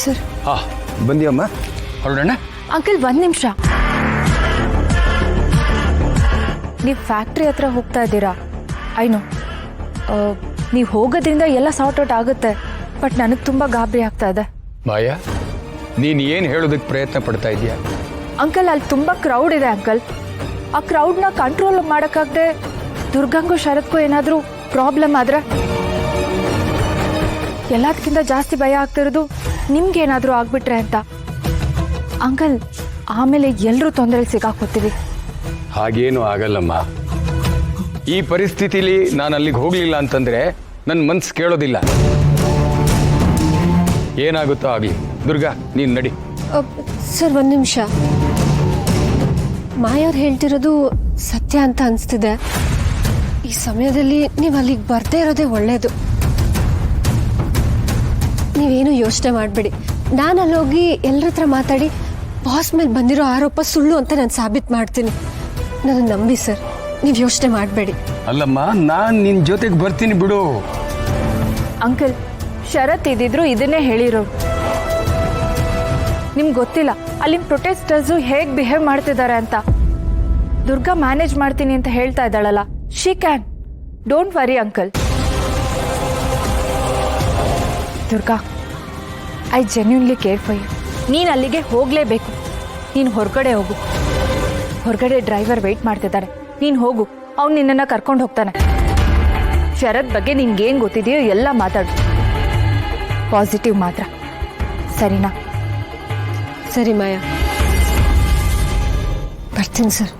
Sir. ಹಾ ಬಂದಿಯಮ್ಮ, ಹೊರಡೋಣ. Uncle 1 ನಿಮಿಷ. ನೀವು ಫ್ಯಾಕ್ಟ್ರಿ ಹತ್ರ ಹೋಗ್ತಾ ಇದ್ದೀರಾ? ಐನೋ ನೀವು ಹೋಗೋದ್ರಿಂದ ಎಲ್ಲ ಸಾರ್ಟ್ ಔಟ್ ಆಗುತ್ತೆ, ಬಟ್ ನನಗೆ ತುಂಬ ಗಾಬರಿ ಆಗ್ತಾ ಇದೆ. ಮಾಯಾ, ನೀನು ಏನು ಹೇಳೋದಕ್ಕೆ ಪ್ರಯತ್ನ ಪಡ್ತಾ ಇದೀಯಾ? ಅಂಕಲ್ ಅಲ್ಲಿ ತುಂಬ ಕ್ರೌಡ್ ಇದೆ ಅಂಕಲ್. ಆ ಕ್ರೌಡ್ನ ಕಂಟ್ರೋಲ್ ಮಾಡೋಕ್ಕಾಗದೆ ದುರ್ಗಂಗೂ ಶರತ್ಗೂ ಏನಾದರೂ ಪ್ರಾಬ್ಲಮ್ ಆದರೆ ಎಲ್ಲದಕ್ಕಿಂತ ಜಾಸ್ತಿ ಭಯ ಆಗ್ತಿರೋದು ನಿಮ್ಗೇನಾದರೂ ಆಗ್ಬಿಟ್ರೆ ಅಂತ. ಅಂಕಲ್ ಆಮೇಲೆ ಎಲ್ಲರೂ ತೊಂದರೆಗೆ ಸಿಗಾಕೋತೀವಿ. ಹಾಗೇನು ಆಗಲ್ಲಮ್ಮ. ಈ ಪರಿಸ್ಥಿತಿಲಿ ನಾನು ಅಲ್ಲಿಗೆ ಹೋಗಲಿಲ್ಲ ಅಂತಂದ್ರೆ ನನ್ನ ಮನ್ಸು ಕೇಳೋದಿಲ್ಲ. ಏನಾಗುತ್ತೋ ಆಗಲಿ. ದುರ್ಗಾ, ನೀನು ನಡಿ. ಸರ್ 1 ನಿಮಿಷ. ಮಾಯವ್ರು ಹೇಳ್ತಿರೋದು ಸತ್ಯ ಅಂತ ಅನಿಸ್ತಿದೆ. ಈ ಸಮಯದಲ್ಲಿ ನೀವು ಅಲ್ಲಿಗೆ ಬರ್ದೇ ಇರೋದೇ ಒಳ್ಳೆಯದು. ನೀವೇನು ಯೋಚನೆ ಮಾಡಬೇಡಿ. ನಾನು ಅಲ್ಲೋಗಿ ಎಲ್ಲರ ಹತ್ರ ಮಾತಾಡಿ ಬಾಸ್ ಮೇಲೆ ಬಂದಿರೋ ಆರೋಪ ಸುಳ್ಳು ಅಂತ ನಾನು ಸಾಬೀತು ಮಾಡ್ತೀನಿ. ನನ್ನ ನಂಬಿ ಸರ್, ನೀವು ಯೋಚನೆ ಮಾಡಬೇಡಿ. ಅಲ್ಲಮ್ಮ, ನಾನು ನಿನ್ನ ಜೊತೆಗೆ ಬರ್ತೀನಿ ಬಿಡು. ಅಂಕಲ್ ಶರತ್ ಇದ್ದಿದ್ರು ಇದನ್ನೇ ಹೇಳಿರೋರು. ನಿಮ್ಗೆ ಗೊತ್ತಿಲ್ಲ ಅಲ್ಲಿನ ಪ್ರೊಟೆಸ್ಟರ್ಸು ಹೇಗೆ ಬಿಹೇವ್ ಮಾಡ್ತಿದ್ದಾರೆ ಅಂತ. ದುರ್ಗಾ ಮ್ಯಾನೇಜ್ ಮಾಡ್ತೀನಿ ಅಂತ ಹೇಳ್ತಾ ಇದ್ದಾಳಲ್ಲ, she can. Don't worry uncle. Durga, I genuinely care for you. ನೀನು ಅಲ್ಲಿಗೆ ಹೋಗಲೇಬೇಕು. ನೀನು ಹೊರಗಡೆ ಹೋಗು. ಹೊರಗಡೆ ಡ್ರೈವರ್ ವೆಯ್ಟ್ ಮಾಡ್ತಿದ್ದಾರೆ. ನೀನು ಹೋಗು, ಅವ್ನು ನಿನ್ನನ್ನು ಕರ್ಕೊಂಡು ಹೋಗ್ತಾನೆ. ಶರತ್ ಬಗ್ಗೆ ನಿನ್ಗೇನು ಗೊತ್ತಿದೆಯೋ ಎಲ್ಲ ಮಾತಾಡು. ಪಾಸಿಟಿವ್ ಮಾತ್ರ, ಸರಿನಾ? ಸರಿ ಮಾಯಾ, ಬರ್ತೀನಿ ಸರ್.